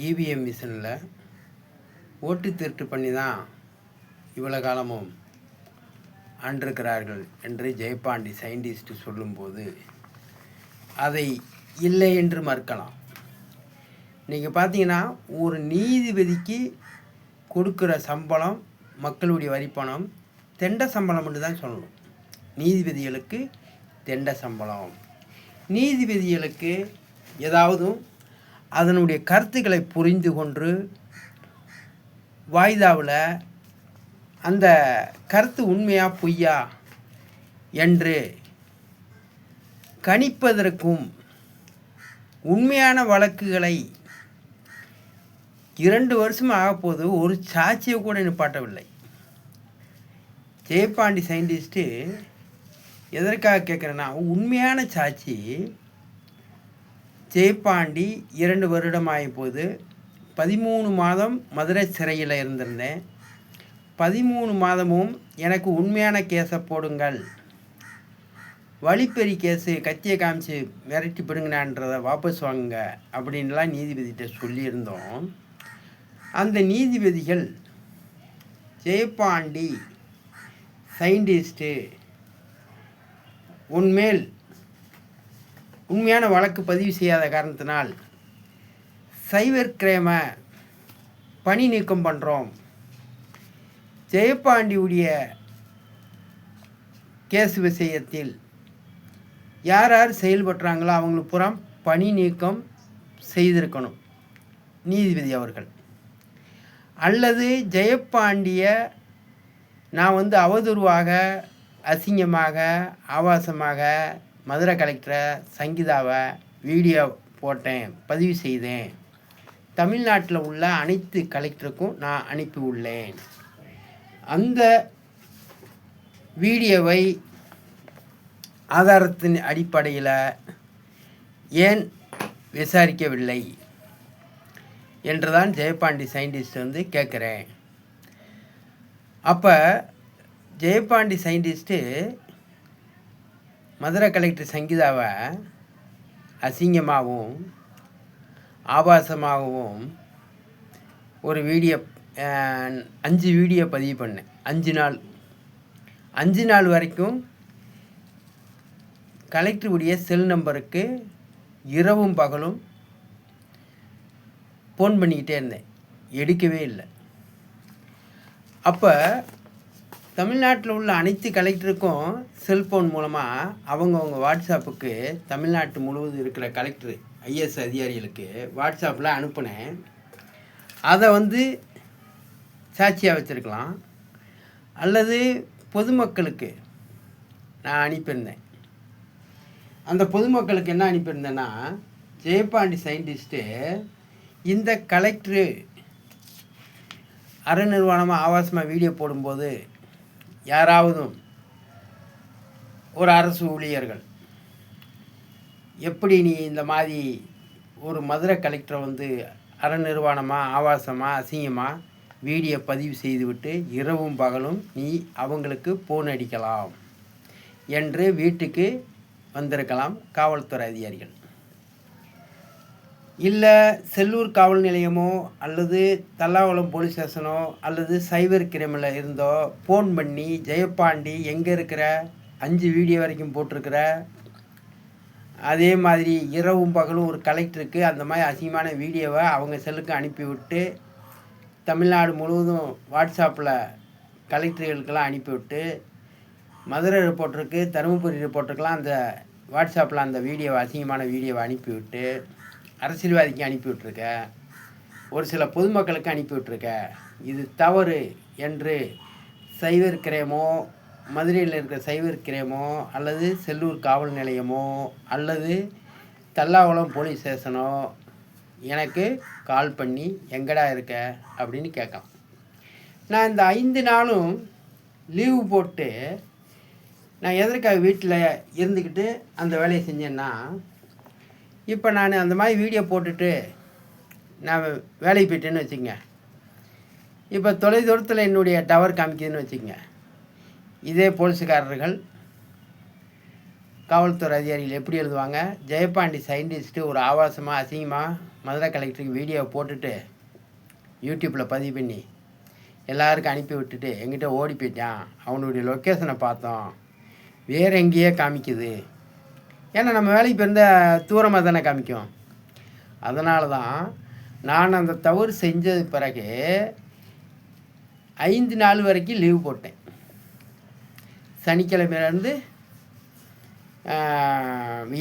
EVM மிஷினில் ஓட்டு திருட்டு பண்ணி தான் இவ்வளோ காலமும் ஆண்டிருக்கிறார்கள் என்று ஜெயபாண்டி சயின்டிஸ்ட் சொல்லும்போது அதை இல்லை என்று மறுக்கலாம். நீங்கள் பார்த்தீங்கன்னா ஒரு நீதிபதிக்கு கொடுக்குற சம்பளம் மக்களுடைய வரிப்பணம் தெண்ட சம்பளம் என்று தான் சொல்லணும். நீதிபதிகளுக்கு தெண்ட சம்பளம். நீதிபதிகளுக்கு ஏதாவது அதனுடைய கருத்துக்களை புரிந்து கொண்டு வாய்தாவில் அந்த கருத்து உண்மையா பொய்யா என்று கணிப்பதற்கும் உண்மையான வழக்குகளை 2 வருஷம் ஆகப்போது ஒரு சாட்சியை கூட நிப்பாட்டவில்லை. ஜெயபாண்டி சயின்டிஸ்ட்டு எதற்காக கேட்குறேன்னா, உண்மையான சாட்சி ஜெயபாண்டி 2 வருடம் ஆகிப்போது. 13 மாதம் மதுரை சிறையில் இருந்திருந்தேன். 13 மாதமும் எனக்கு உண்மையான கேஸை போடுங்கள், வழிப்பறி கேஸு கத்தியை காமிச்சு மிரட்டி பிடுங்கினான்றதை வாபஸ் வாங்குங்க அப்படின்லாம் நீதிபதிகிட்ட சொல்லியிருந்தோம். அந்த நீதிபதிகள் ஜெயபாண்டி சயின்டிஸ்ட்டு உன்மேல் உண்மையான வழக்கு பதிவு செய்யாத காரணத்தினால் சைபர் கிரைமை பணி நீக்கம் பண்ணுறோம், ஜெயபாண்டியுடைய கேஸ் விஷயத்தில் யார் யார் செயல்படுறாங்களோ அவங்களுக்கு புறம் பணி நீக்கம் செய்திருக்கணும் நீதிபதி அவர்கள். அல்லது ஜெயபாண்டிய நான் அவதூறுவாக அசிங்கமாக ஆபாசமாக மதுரை கலெக்டரை சங்கீதாவை வீடியோ போட்டேன், பதிவு செய்தேன், தமிழ்நாட்டில் உள்ள அனைத்து கலெக்டருக்கும் நான் அனுப்பி உள்ளேன். அந்த வீடியோவை ஆதாரத்தின் அடிப்படையில் ஏன் விசாரிக்கவில்லை என்றுதான் ஜெயபாண்டி சயின்டிஸ்ட் கேட்குறேன். அப்போ ஜெயபாண்டி சயின்டிஸ்ட்டு மதுரை கலெக்டர் சங்கீதாவை அசிங்கமாகவும் ஆபாசமாகவும் ஒரு வீடியோ 5 வீடியோ பதிவு பண்ணேன். 5 நாள் வரைக்கும் கலெக்டருடைய செல் நம்பருக்கு இரவும் பகலும் ஃபோன் பண்ணிக்கிட்டே இருந்தேன், எடுக்கவே இல்லை. அப்போ தமிழ்நாட்டில் உள்ள அனைத்து கலெக்டருக்கும் செல்ஃபோன் மூலமாக அவங்கவுங்க வாட்ஸ்அப்புக்கு தமிழ்நாட்டு முழுவதும் இருக்கிற கலெக்டர் ஐஎஸ் அதிகாரிகளுக்கு வாட்ஸ்அப்பில் அனுப்புனேன். அதை சாட்சியாக வச்சுருக்கலாம். அல்லது பொதுமக்களுக்கு நான் அனுப்பியிருந்தேன். அந்த பொதுமக்களுக்கு என்ன அனுப்பியிருந்தேன்னா, ஜெயபாண்டி சயின்டிஸ்ட்டு இந்த கலெக்டரு அறநிர்வாணமாக ஆபாசமாக வீடியோ போடும்போது யாராவது ஒரு அரசு ஊழியர்கள் எப்படி நீ இந்த மாதிரி ஒரு மதுரை கலெக்டரை அறநிர்வாணமாக ஆபாசமாக அசிங்கமாக வீடியோ பதிவு செய்துவிட்டு இரவும் பகலும் நீ அவங்களுக்கு ஃபோன் அடிக்கலாம் என்று வீட்டுக்கு வந்திருக்கலாம் காவல்துறை அதிகாரிகள். இல்லை செல்லூர் காவல் நிலையமோ அல்லது தல்லாகுளம் போலீஸ் ஸ்டேஷனோ அல்லது சைபர் கிரைமில் இருந்தோ ஃபோன் பண்ணி ஜெயபாண்டி எங்கே இருக்கிற 5 வீடியோ வரைக்கும் போட்டிருக்கிற, அதே மாதிரி இரவும் பகலும் ஒரு கலெக்டருக்கு அந்த மாதிரி அசிங்கமான வீடியோவை அவங்க செல்லுக்கு அனுப்பிவிட்டு தமிழ்நாடு முழுவதும் வாட்ஸ்அப்பில் கலெக்டர்களுக்கெல்லாம் அனுப்பிவிட்டு மதுரை ரிப்போர்ட்டருக்கு தருமபுரி ரிப்போர்ட்டருக்கெல்லாம் அந்த வாட்ஸ்அப்பில் அந்த வீடியோவை அசிங்கமான வீடியோவை அனுப்பிவிட்டு அரசியல்வாதிக்கு அனுப்பிவிட்ருக்க, ஒரு சில பொதுமக்களுக்கு அனுப்பிவிட்ருக்க. இது தவறு என்று சைபர் கிரைமோ மதுரையில் இருக்கிற சைபர் கிரைமோ அல்லது செல்லூர் காவல் நிலையமோ அல்லது தல்லாகுளம் போலீஸ் ஸ்டேஷனோ எனக்கு கால் பண்ணி எங்கடா இருக்க அப்படின்னு கேட்கலாம். நான் இந்த 5 நாளும் லீவு போட்டு நான் எதற்காக வீட்டில் இருந்துக்கிட்டு அந்த வேலையை செஞ்சேன்னா, இப்போ நான் அந்த மாதிரி வீடியோ போட்டுட்டு நான் வேலைக்கு போயிட்டேன்னு வச்சுக்கங்க, இப்போ தொலைதூரத்தில் என்னுடைய டவர் காமிக்குதுன்னு வச்சுக்கங்க, இதே போலீஸுக்காரர்கள் காவல்துறை அதிகாரிகள் எப்படி எழுதுவாங்க? ஜெயபாண்டி சயின்டிஸ்ட்டு ஒரு ஆபாசமாக அசிங்கமாக மதுரை கலெக்டருக்கு வீடியோ போட்டுட்டு யூடியூப்பில் பதிவு பண்ணி எல்லாருக்கும் அனுப்பி விட்டுட்டு எங்கிட்ட ஓடி போயிட்டான், அவனுடைய லொக்கேஷனை பார்த்தோம், வேறு எங்கேயே காமிக்குது. ஏன்னா நம்ம வேலைக்கு போயிருந்தால் தூரமாக தானே காமிக்கும். அதனால தான் நான் அந்த தவறு செஞ்சது பிறகு 5 நாள் வரைக்கும் லீவ் போட்டேன். சனிக்கிழமையிலேருந்து